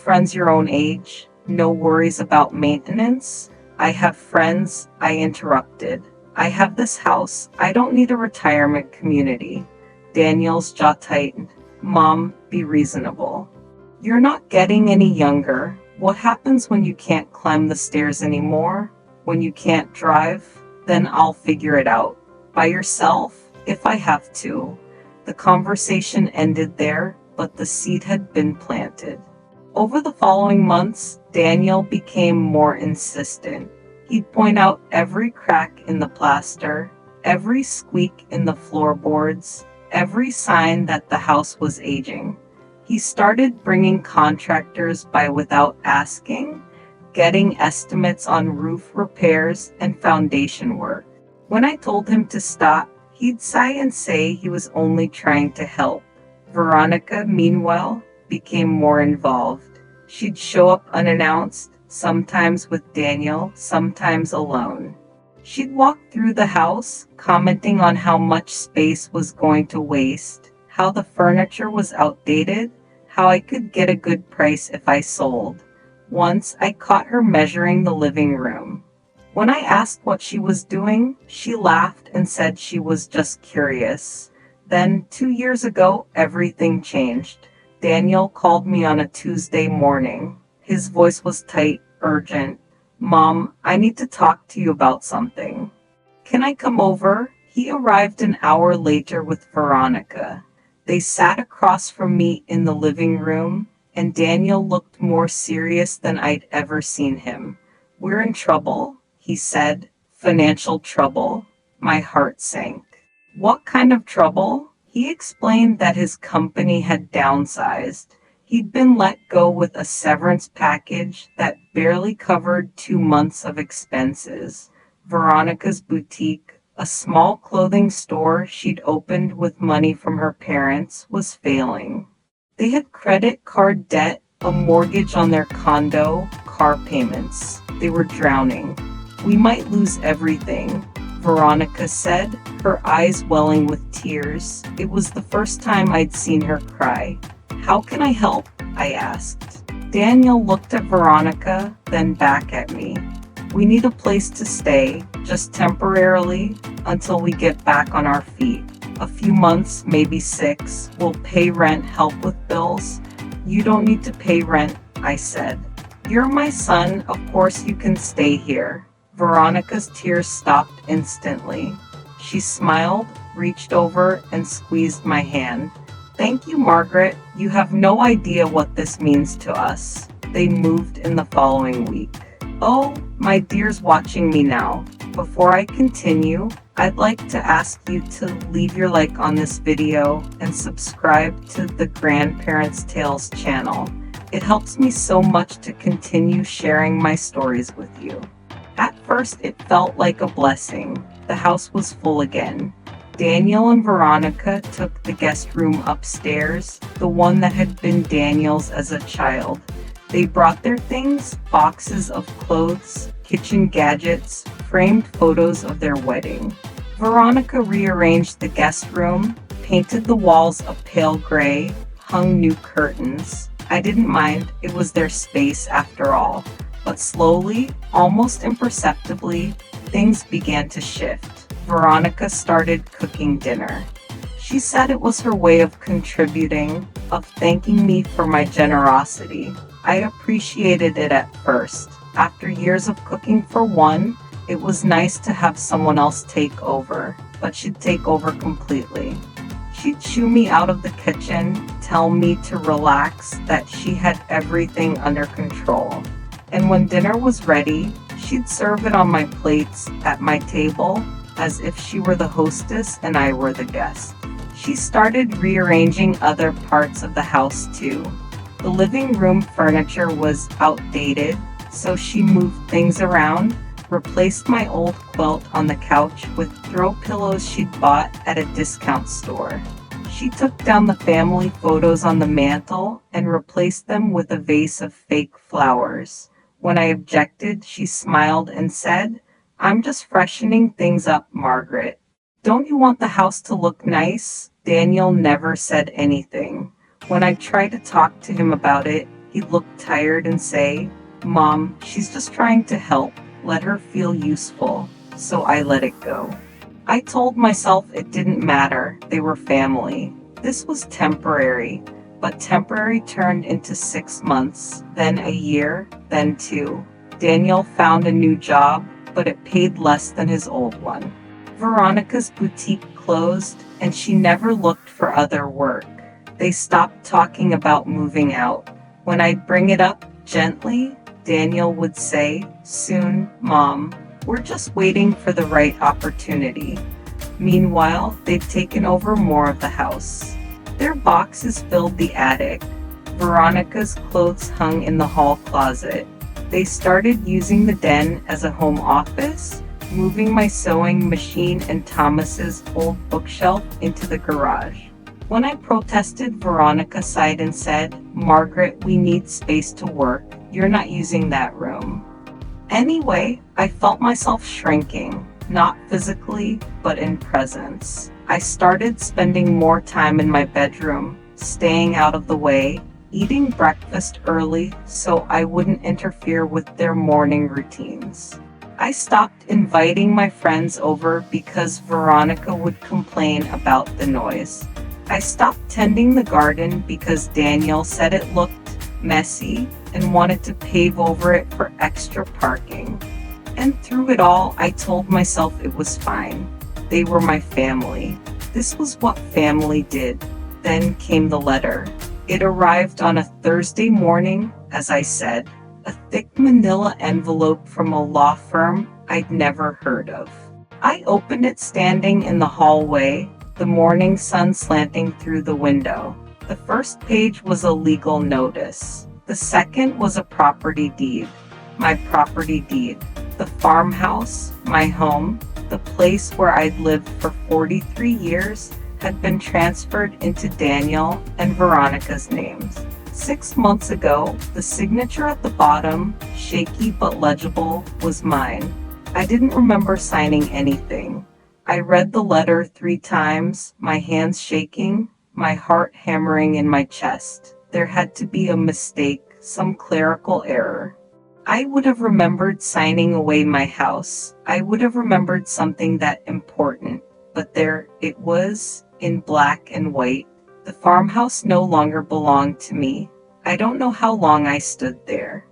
friends your own age, no worries about maintenance. I have friends, I interrupted. I have this house, I don't need a retirement community. Daniel's jaw tightened. Mom, be reasonable. You're not getting any younger. What happens when you can't climb the stairs anymore? When you can't drive? Then I'll figure it out. By yourself, if I have to. The conversation ended there, but the seed had been planted. Over the following months, Daniel became more insistent. He'd point out every crack in the plaster, every squeak in the floorboards, every sign that the house was aging. He started bringing contractors by without asking, getting estimates on roof repairs and foundation work. When I told him to stop, he'd sigh and say he was only trying to help. Veronica, meanwhile, became more involved. She'd show up unannounced, sometimes with Daniel, sometimes alone. She'd walk through the house, commenting on how much space was going to waste, how the furniture was outdated, how I could get a good price if I sold. Once I caught her measuring the living room. When I asked what she was doing, she laughed and said she was just curious. Then, 2 years ago, everything changed. Daniel called me on a Tuesday morning. His voice was tight, urgent. Mom, I need to talk to you about something. Can I come over? He arrived an hour later with Veronica. They sat across from me in the living room, and Daniel looked more serious than I'd ever seen him. We're in trouble, he said. Financial trouble. My heart sank. What kind of trouble? He explained that his company had downsized. He'd been let go with a severance package that barely covered 2 months of expenses. Veronica's boutique, a small clothing store she'd opened with money from her parents, was failing. They had credit card debt, a mortgage on their condo, car payments. They were drowning. We might lose everything, Veronica said, her eyes welling with tears. It was the first time I'd seen her cry. How can I help? I asked. Daniel looked at Veronica, then back at me. We need a place to stay, just temporarily, until we get back on our feet. A few months, maybe 6. We'll pay rent, help with bills. You don't need to pay rent, I said. You're my son, of course you can stay here. Veronica's tears stopped instantly. She smiled, reached over, and squeezed my hand. Thank you, Margaret. You have no idea what this means to us. They moved in the following week. Oh, my dear's watching me now. Before I continue, I'd like to ask you to leave your like on this video and subscribe to the Grandparents' Tales channel. It helps me so much to continue sharing my stories with you. At first, it felt like a blessing. The house was full again. Daniel and Veronica took the guest room upstairs, the one that had been Daniel's as a child. They brought their things, boxes of clothes, kitchen gadgets, framed photos of their wedding. Veronica rearranged the guest room, painted the walls a pale gray, hung new curtains. I didn't mind, it was their space after all. But slowly, almost imperceptibly, things began to shift. Veronica started cooking dinner. She said it was her way of contributing, of thanking me for my generosity. I appreciated it at first. After years of cooking for one, it was nice to have someone else take over, but she'd take over completely. She'd shoo me out of the kitchen, tell me to relax, that she had everything under control. And when dinner was ready, she'd serve it on my plates at my table as if she were the hostess and I were the guest. She started rearranging other parts of the house too. The living room furniture was outdated, so she moved things around, replaced my old quilt on the couch with throw pillows she'd bought at a discount store. She took down the family photos on the mantle and replaced them with a vase of fake flowers. When I objected, she smiled and said, I'm just freshening things up, Margaret. Don't you want the house to look nice? Daniel never said anything. When I tried to talk to him about it, He'd look tired and say, "Mom, she's just trying to help. Let her feel useful." So I let it go. I told myself it didn't matter. They were family. This was temporary, but temporary turned into 6 months, then a year, then 2. Daniel found a new job, but it paid less than his old one. Veronica's boutique closed, and she never looked for other work. They stopped talking about moving out. When I'd bring it up gently, Daniel would say, "Soon, Mom. We're just waiting for the right opportunity." Meanwhile, they'd taken over more of the house. Their boxes filled the attic. Veronica's clothes hung in the hall closet. They started using the den as a home office, moving my sewing machine and Thomas's old bookshelf into the garage. When I protested, Veronica sighed and said, "Margaret, we need space to work. You're not using that room." Anyway, I felt myself shrinking, not physically, but in presence. I started spending more time in my bedroom, staying out of the way, eating breakfast early so I wouldn't interfere with their morning routines. I stopped inviting my friends over because Veronica would complain about the noise. I stopped tending the garden because Daniel said it looked messy and wanted to pave over it for extra parking. And through it all, I told myself it was fine. They were my family. This was what family did. Then came the letter. It arrived on a Thursday morning, as I said, a thick manila envelope from a law firm I'd never heard of. I opened it standing in the hallway, the morning sun slanting through the window. The first page was a legal notice. The second was a property deed. My property deed. The farmhouse, my home, the place where I'd lived for 43 years, had been transferred into Daniel and Veronica's names. 6 months ago, the signature at the bottom, shaky but legible, was mine. I didn't remember signing anything. I read the letter 3 times, my hands shaking, my heart hammering in my chest. There had to be a mistake, some clerical error. I would have remembered signing away my house. I would have remembered something that important. But there it was, in black and white. The farmhouse no longer belonged to me. I don't know how long I stood there.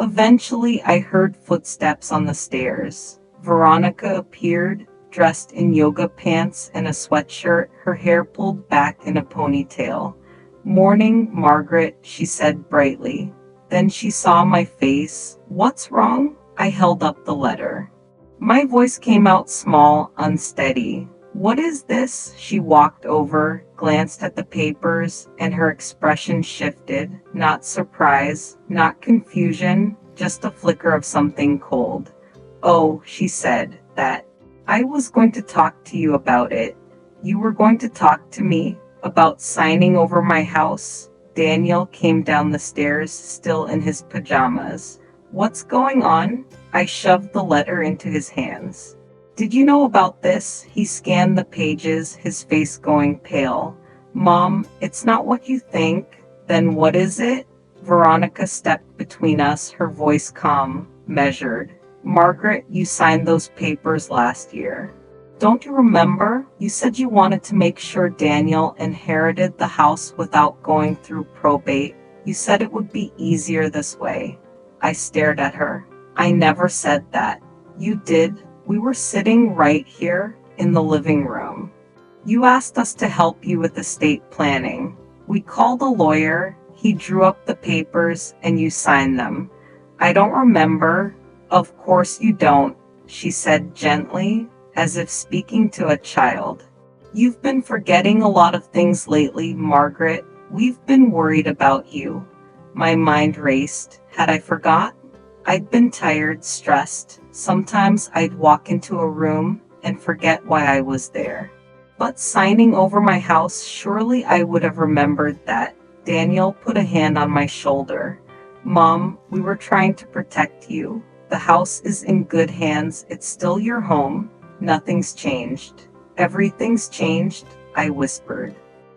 Eventually, I heard footsteps on the stairs. Veronica appeared, dressed in yoga pants and a sweatshirt, her hair pulled back in a ponytail. "Morning, Margaret," she said brightly. Then she saw my face. "What's wrong?" I held up the letter. My voice came out small, unsteady. "What is this?" She walked over, glanced at the papers, and her expression shifted. Not surprise, not confusion, just a flicker of something cold. "Oh," she said, "that. I was going to talk to you about it." "You were going to talk to me about signing over my house?" Daniel came down the stairs, still in his pajamas. "What's going on?" I shoved the letter into his hands. "Did you know about this?" He scanned the pages, his face going pale. "Mom, it's not what you think." "Then what is it?" Veronica stepped between us, her voice calm, measured. "Margaret, you signed those papers last year. Don't you remember? You said you wanted to make sure Daniel inherited the house without going through probate. You said it would be easier this way." I stared at her. "I never said that." "You did. We were sitting right here in the living room. You asked us to help you with estate planning. We called a lawyer, he drew up the papers, and you signed them." "I don't remember." "Of course you don't," she said gently, as if speaking to a child. "You've been forgetting a lot of things lately, Margaret. We've been worried about you." My mind raced. Had I forgot? I'd been tired, stressed. Sometimes I'd walk into a room and forget why I was there. But signing over my house, surely I would have remembered that. Daniel put a hand on my shoulder. "Mom, we were trying to protect you. The house is in good hands. It's still your home. Nothing's changed." "Everything's changed," I whispered.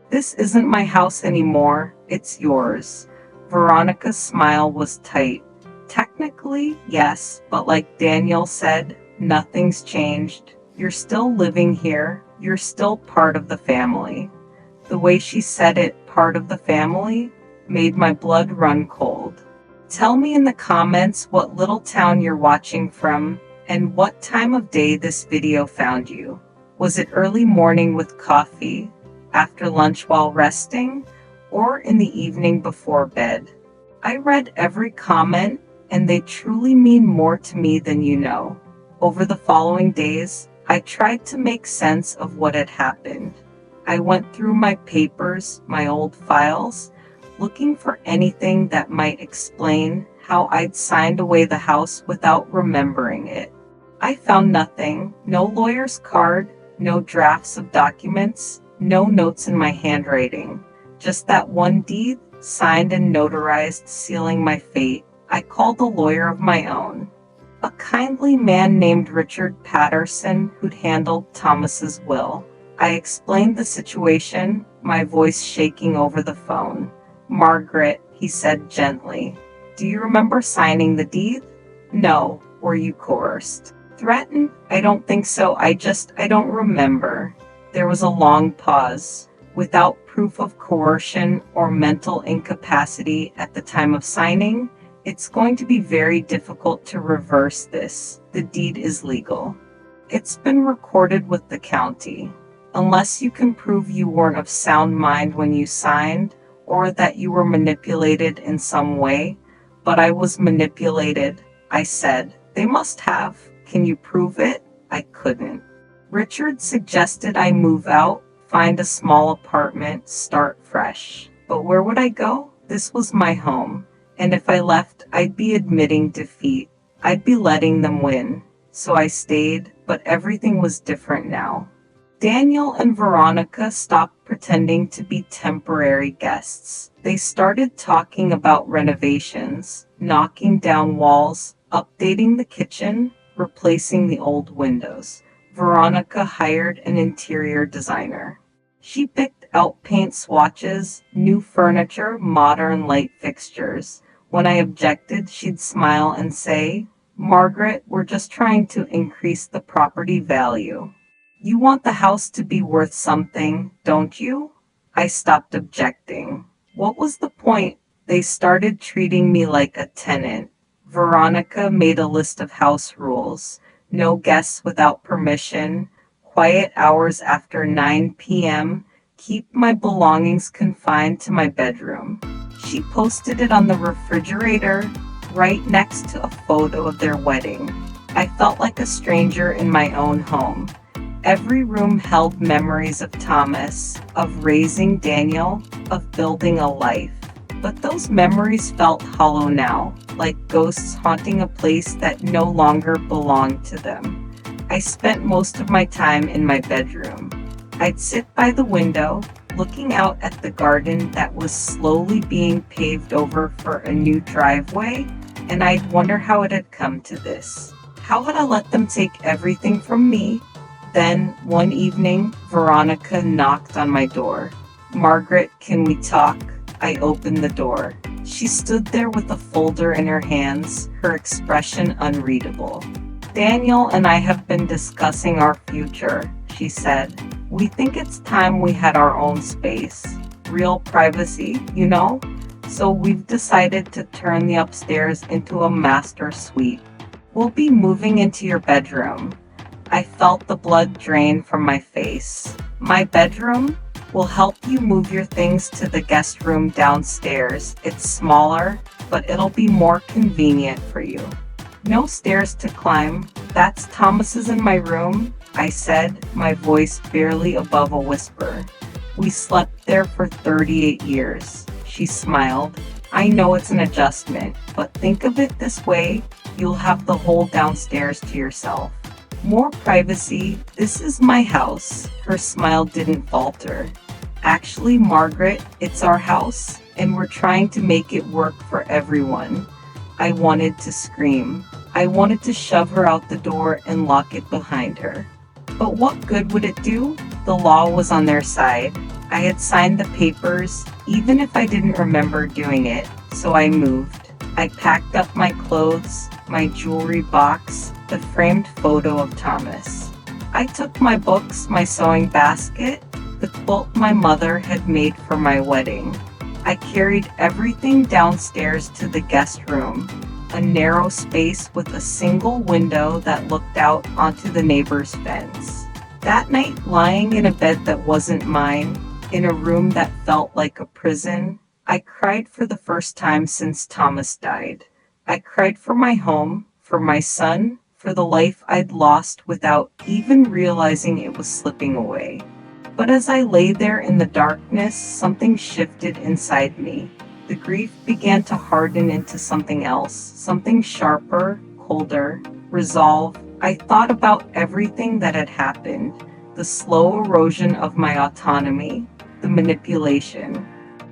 "This isn't my house anymore. It's yours." Veronica's smile was tight. Technically, yes, but like Daniel said, nothing's changed. You're still living here. You're still part of the family. The way she said it, part of the family, made my blood run cold. Tell me in the comments what little town you're watching from and what time of day this video found you. Was it early morning with coffee, after lunch while resting, or in the evening before bed? I read every comment, and they truly mean more to me than you know. Over the following days, I tried to make sense of what had happened. I went through my papers, my old files, looking for anything that might explain how I'd signed away the house without remembering it. I found nothing, no lawyer's card, no drafts of documents, no notes in my handwriting, just that one deed, signed and notarized, sealing my fate. I called a lawyer of my own, a kindly man named Richard Patterson who'd handled Thomas's will. I explained the situation, my voice shaking over the phone. "Margaret," he said gently, "do you remember signing the deed?" "No." "Were you coerced?" "Threatened?" "I don't think so. I don't remember." There was a long pause. Without proof of coercion or mental incapacity at the time of signing, it's going to be very difficult to reverse this. The deed is legal. It's been recorded with the county. Unless you can prove you weren't of sound mind when you signed, or that you were manipulated in some way. But I was manipulated, I said. They must have. Can you prove it? I couldn't. Richard suggested I move out, find a small apartment, start fresh. But where would I go? This was my home. And if I left, I'd be admitting defeat. I'd be letting them win. So I stayed, but everything was different now. Daniel and Veronica stopped pretending to be temporary guests. They started talking about renovations, knocking down walls, updating the kitchen, replacing the old windows. Veronica hired an interior designer. She picked out paint swatches, new furniture, modern light fixtures. When I objected, she'd smile and say, "Margaret, we're just trying to increase the property value. You want the house to be worth something, don't you?" I stopped objecting. What was the point? They started treating me like a tenant. Veronica made a list of house rules. No guests without permission, quiet hours after 9 p.m., keep my belongings confined to my bedroom. She posted it on the refrigerator, right next to a photo of their wedding. I felt like a stranger in my own home. Every room held memories of Thomas, of raising Daniel, of building a life. But those memories felt hollow now, like ghosts haunting a place that no longer belonged to them. I spent most of my time in my bedroom. I'd sit by the window, looking out at the garden that was slowly being paved over for a new driveway, and I'd wonder how it had come to this. How had I let them take everything from me? Then, one evening, Veronica knocked on my door. "Margaret, can we talk?" I opened the door. She stood there with a folder in her hands, her expression unreadable. "Daniel and I have been discussing our future," she said. "We think it's time we had our own space. Real privacy, you know? So we've decided to turn the upstairs into a master suite. We'll be moving into your bedroom." I felt the blood drain from my face. "My bedroom? We'll help you move your things to the guest room downstairs. It's smaller, but it'll be more convenient for you. No stairs to climb. That's Thomas's in my room," I said, my voice barely above a whisper. "We slept there for 38 years. She smiled. "I know it's an adjustment, but think of it this way. You'll have the whole downstairs to yourself. More privacy. This is my house." Her smile didn't falter. "Actually, Margaret, it's our house, and we're trying to make it work for everyone." I wanted to scream. I wanted to shove her out the door and lock it behind her. But what good would it do? The law was on their side. I had signed the papers, even if I didn't remember doing it. so I moved. I packed up my clothes, my jewelry box, the framed photo of Thomas. I took my books, my sewing basket, the quilt my mother had made for my wedding. I carried everything downstairs to the guest room, a narrow space with a single window that looked out onto the neighbor's fence. That night, lying in a bed that wasn't mine, in a room that felt like a prison, I cried for the first time since Thomas died. I cried for my home, for my son, for the life I'd lost without even realizing it was slipping away. But as I lay there in the darkness, something shifted inside me. The grief began to harden into something else, something sharper, colder, resolve. I thought about everything that had happened, the slow erosion of my autonomy, the manipulation,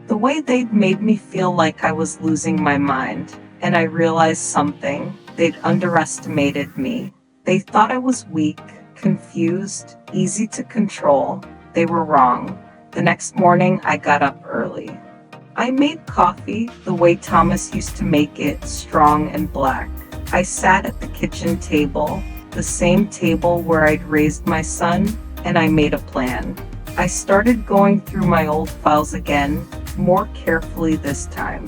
the way they'd made me feel like I was losing my mind. And I realized something. They'd underestimated me. They thought I was weak, confused, easy to control. They were wrong. The next morning, I got up early. I made coffee the way Thomas used to make it, strong and black. I sat at the kitchen table, the same table where I'd raised my son, and I made a plan. I started going through my old files again, more carefully this time.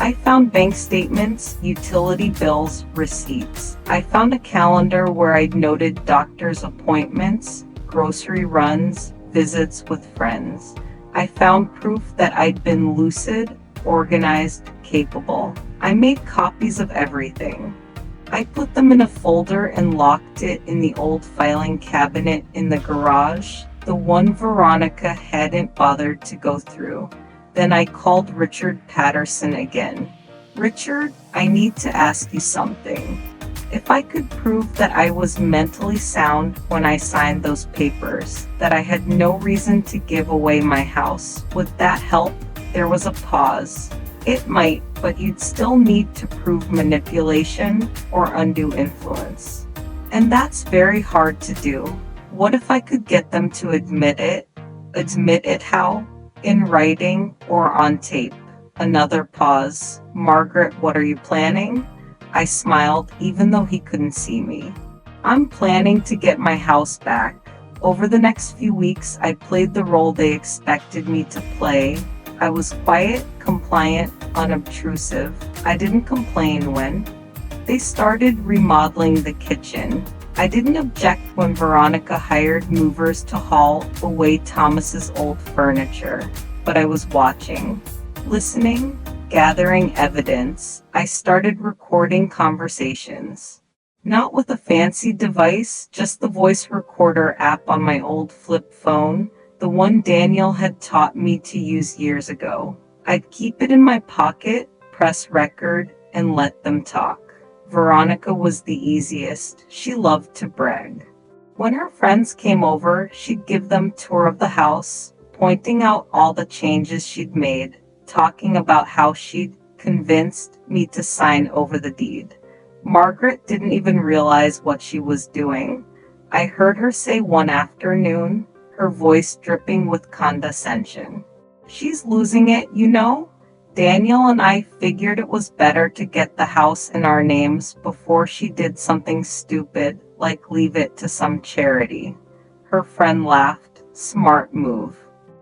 I found bank statements, utility bills, receipts. I found a calendar where I'd noted doctor's appointments, grocery runs, visits with friends. I found proof that I'd been lucid, organized, capable. I made copies of everything. I put them in a folder and locked it in the old filing cabinet in the garage, the one Veronica hadn't bothered to go through. Then I called Richard Patterson again. Richard, I need to ask you something. If I could prove that I was mentally sound when I signed those papers, that I had no reason to give away my house, would that help? There was a pause. It might, but you'd still need to prove manipulation or undue influence. And that's very hard to do. What if I could get them to admit it? Admit it how? In writing or on tape? Another pause. Margaret, what are you planning? I smiled, even though he couldn't see me. I'm planning to get my house back. Over the next few weeks, I played the role they expected me to play. I was quiet, compliant, unobtrusive. I didn't complain when they started remodeling the kitchen. I didn't object when Veronica hired movers to haul away Thomas's old furniture, but I was watching, listening, gathering evidence. I started recording conversations. Not with a fancy device, just the voice recorder app on my old flip phone, the one Daniel had taught me to use years ago. I'd keep it in my pocket, press record, and let them talk. Veronica was the easiest. She loved to brag. When her friends came over, she'd give them a tour of the house, pointing out all the changes she'd made, talking about how she'd convinced me to sign over the deed. Margaret didn't even realize what she was doing. I heard her say one afternoon, her voice dripping with condescension. She's losing it, you know? Daniel and I figured it was better to get the house in our names before she did something stupid, like leave it to some charity. Her friend laughed. Smart move.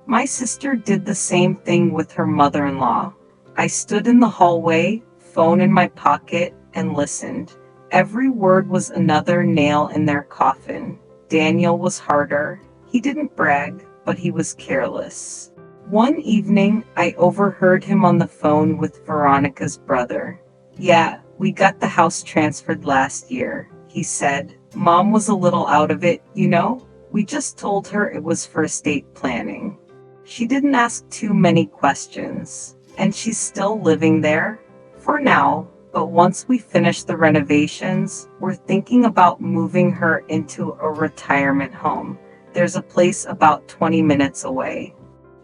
My sister did the same thing with her mother-in-law. I stood in the hallway, phone in my pocket, and listened. Every word was another nail in their coffin. Daniel was harder. He didn't brag, but he was careless. One evening, I overheard him on the phone with Veronica's brother. Yeah, we got the house transferred last year, he said. Mom was a little out of it, you know? We just told her it was for estate planning. She didn't ask too many questions, and she's still living there for now. But once we finish the renovations, we're thinking about moving her into a retirement home. There's a place about 20 minutes away.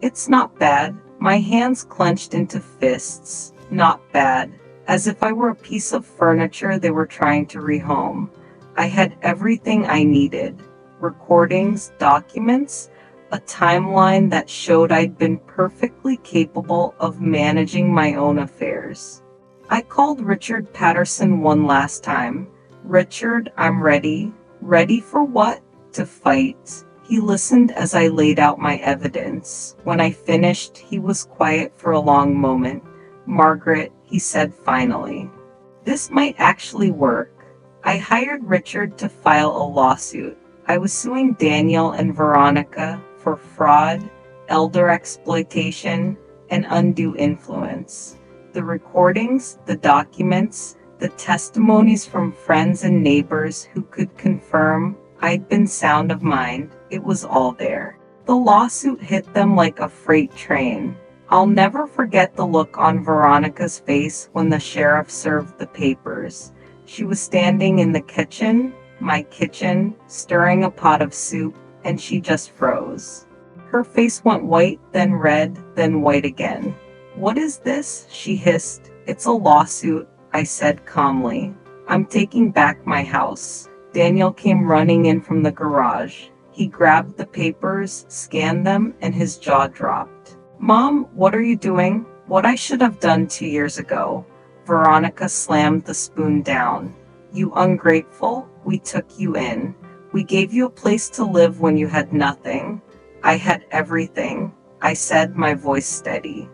It's not bad. My hands clenched into fists. Not bad. As if I were a piece of furniture they were trying to rehome. I had everything I needed. Recordings, documents, a timeline that showed I'd been perfectly capable of managing my own affairs. I called Richard Patterson one last time. "Richard, I'm ready." "Ready for what?" "To fight." He listened as I laid out my evidence. When I finished, he was quiet for a long moment. "Margaret," he said finally, "this might actually work." I hired Richard to file a lawsuit. I was suing Daniel and Veronica for fraud, elder exploitation, and undue influence. The recordings, the documents, the testimonies from friends and neighbors who could confirm I'd been sound of mind, it was all there. The lawsuit hit them like a freight train. I'll never forget the look on Veronica's face when the sheriff served the papers. She was standing in the kitchen, my kitchen, stirring a pot of soup, and she just froze. Her face went white, then red, then white again. "What is this?" she hissed. "It's a lawsuit," I said calmly. "I'm taking back my house." Daniel came running in from the garage. He grabbed the papers, scanned them, and his jaw dropped. "Mom, what are you doing?" "What I should have done 2 years ago." Veronica slammed the spoon down. "You ungrateful, we took you in. We gave you a place to live when you had nothing." "I had everything," I said, my voice steady.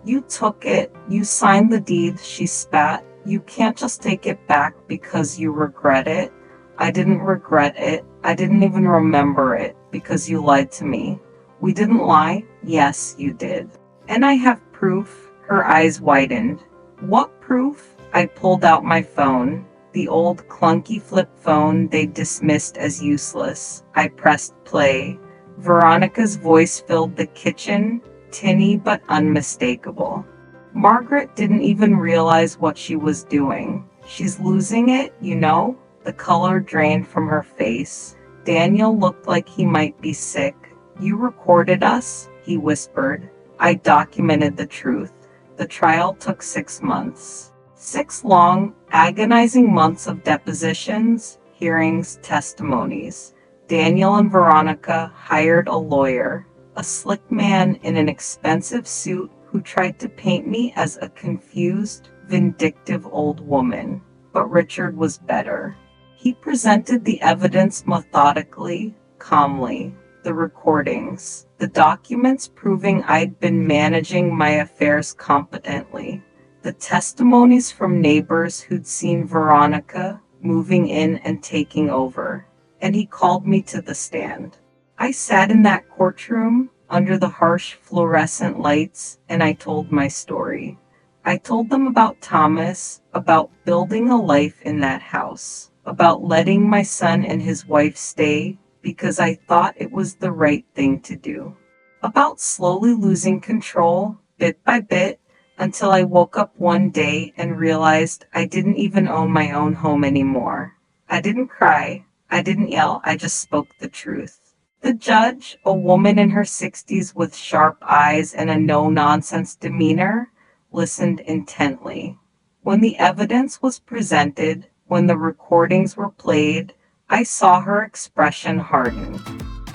"You took it. You signed the deed," she spat. "You can't just take it back because you regret it." "I didn't regret it. I didn't even remember it because you lied to me." "We didn't lie." "Yes, you did. And I have proof." Her eyes widened. "What proof?" I pulled out my phone. The old clunky flip phone they dismissed as useless. I pressed play. Veronica's voice filled the kitchen, tinny but unmistakable. "Margaret didn't even realize what she was doing. She's losing it, you know?" The color drained from her face. Daniel looked like he might be sick. "You recorded us," he whispered. I documented the truth. The trial took 6 months. 6 long, agonizing months of depositions, hearings, testimonies. Daniel and Veronica hired a lawyer, a slick man in an expensive suit who tried to paint me as a confused, vindictive old woman. But Richard was better. He presented the evidence methodically, calmly. The recordings, the documents proving I'd been managing my affairs competently. The testimonies from neighbors who'd seen Veronica moving in and taking over. And he called me to the stand. I sat in that courtroom under the harsh fluorescent lights, and I told my story. I told them about Thomas, about building a life in that house, about letting my son and his wife stay because I thought it was the right thing to do, about slowly losing control, bit by bit, until I woke up one day and realized I didn't even own my own home anymore. I didn't cry. I didn't yell. I just spoke the truth. The judge, a woman in her 60s with sharp eyes and a no-nonsense demeanor, listened intently. When the evidence was presented, when the recordings were played, I saw her expression harden.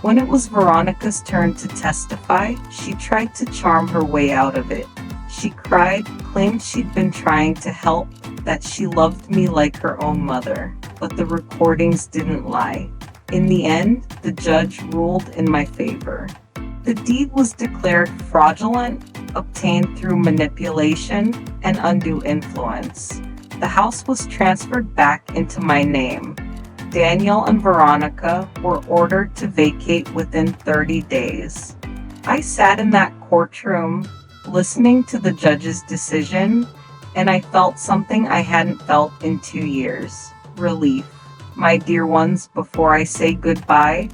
When it was Veronica's turn to testify, she tried to charm her way out of it. She cried, claimed she'd been trying to help, that she loved me like her own mother. But the recordings didn't lie. In the end, the judge ruled in my favor. The deed was declared fraudulent, obtained through manipulation and undue influence. The house was transferred back into my name. Daniel and Veronica were ordered to vacate within 30 days. I sat in that courtroom, listening to the judge's decision, and I felt something I hadn't felt in 2 years. Relief. My dear ones, before I say goodbye,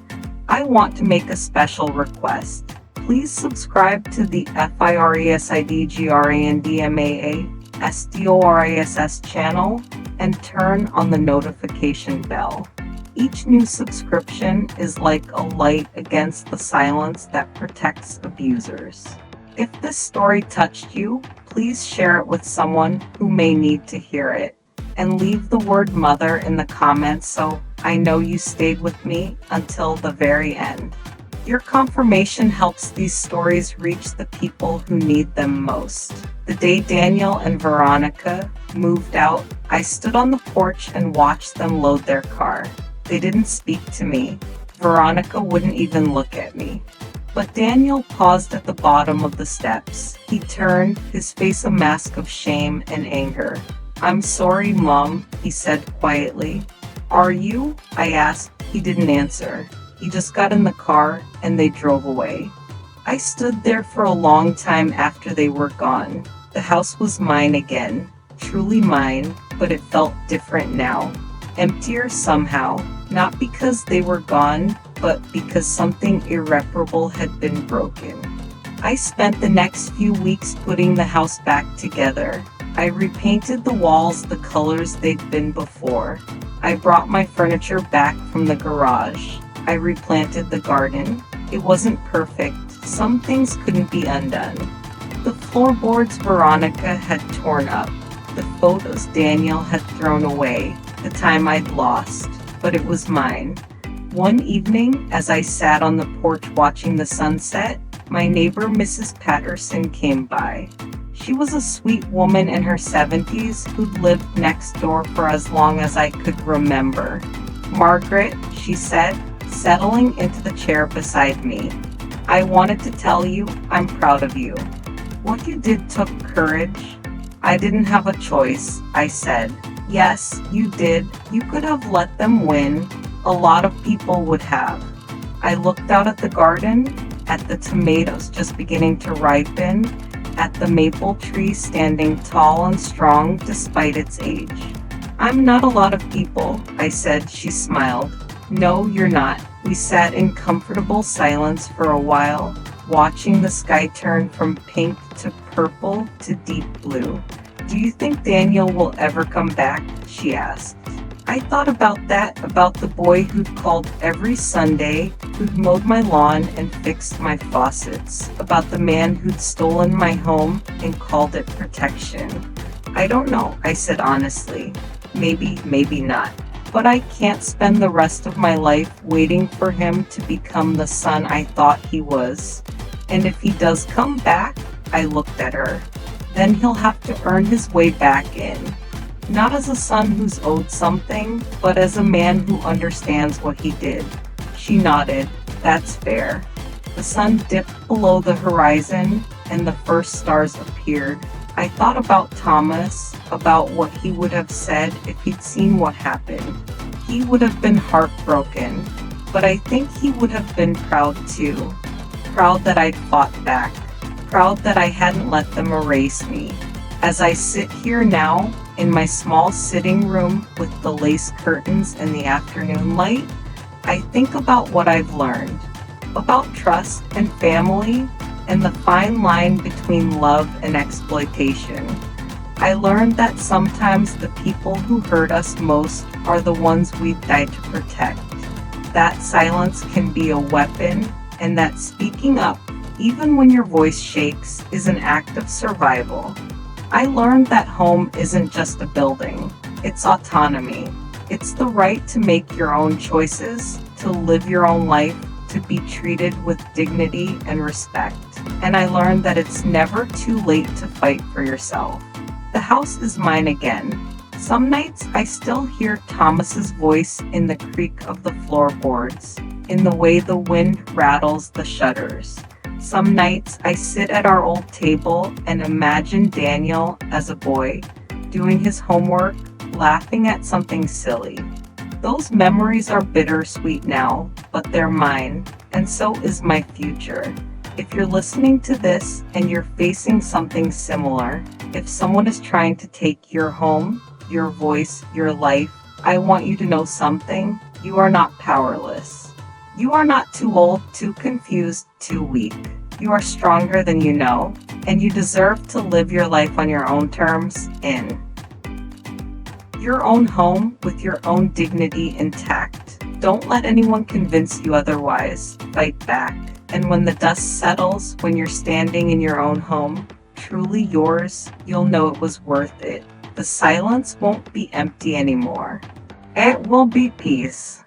I want to make a special request. Please subscribe to the FIRESIDGRANDMAA STORISS and turn on the notification bell. Each new subscription is like a light against the silence that protects abusers. If this story touched you, please share it with someone who may need to hear it. And leave the word mother in the comments so I know you stayed with me until the very end. Your confirmation helps these stories reach the people who need them most. The day Daniel and Veronica moved out, I stood on the porch and watched them load their car. They didn't speak to me. Veronica wouldn't even look at me. But Daniel paused at the bottom of the steps. He turned, his face a mask of shame and anger. "I'm sorry, Mom," he said quietly. "Are you?" I asked. He didn't answer. He just got in the car and they drove away. I stood there for a long time after they were gone. The house was mine again, truly mine, but it felt different now. Emptier somehow, not because they were gone, but because something irreparable had been broken. I spent the next few weeks putting the house back together. I repainted the walls the colors they'd been before. I brought my furniture back from the garage. I replanted the garden. It wasn't perfect. Some things couldn't be undone. The floorboards Veronica had torn up. The photos Daniel had thrown away. The time I'd lost. But it was mine. One evening, as I sat on the porch watching the sunset, my neighbor Mrs. Patterson came by. She was a sweet woman in her 70s who'd lived next door for as long as I could remember. "Margaret," she said, settling into the chair beside me, "I wanted to tell you I'm proud of you. What you did took courage." "I didn't have a choice," I said. "Yes, you did. You could have let them win. A lot of people would have." I looked out at the garden, at the tomatoes just beginning to ripen, at the maple tree standing tall and strong despite its age. "I'm not a lot of people," I said. She smiled. "No, you're not." We sat in comfortable silence for a while, watching the sky turn from pink to purple to deep blue. "Do you think Daniel will ever come back?" she asked. I thought about that, about the boy who'd called every Sunday, who'd mowed my lawn and fixed my faucets, about the man who'd stolen my home and called it protection. "I don't know," I said honestly. "Maybe, maybe not. But I can't spend the rest of my life waiting for him to become the son I thought he was. And if he does come back," I looked at her, "then he'll have to earn his way back in. Not as a son who's owed something, but as a man who understands what he did." She nodded. "That's fair." The sun dipped below the horizon and the first stars appeared. I thought about Thomas, about what he would have said if he'd seen what happened. He would have been heartbroken, but I think he would have been proud too. Proud that I'd fought back. Proud that I hadn't let them erase me. As I sit here now, in my small sitting room with the lace curtains and the afternoon light, I think about what I've learned. About trust and family and the fine line between love and exploitation. I learned that sometimes the people who hurt us most are the ones we die to protect. That silence can be a weapon, and that speaking up, even when your voice shakes, is an act of survival. I learned that home isn't just a building, it's autonomy. It's the right to make your own choices, to live your own life, to be treated with dignity and respect. And I learned that it's never too late to fight for yourself. The house is mine again. Some nights I still hear Thomas's voice in the creak of the floorboards, in the way the wind rattles the shutters. Some nights I sit at our old table and imagine Daniel as a boy, doing his homework, laughing at something silly. Those memories are bittersweet now, but they're mine, and so is my future. If you're listening to this and you're facing something similar, if someone is trying to take your home, your voice, your life, I want you to know something. You are not powerless. You are not too old, too confused, too weak. You are stronger than you know, and you deserve to live your life on your own terms, in your own home with your own dignity intact. Don't let anyone convince you otherwise. Fight back. And when the dust settles, when you're standing in your own home, truly yours, you'll know it was worth it. The silence won't be empty anymore. It will be peace.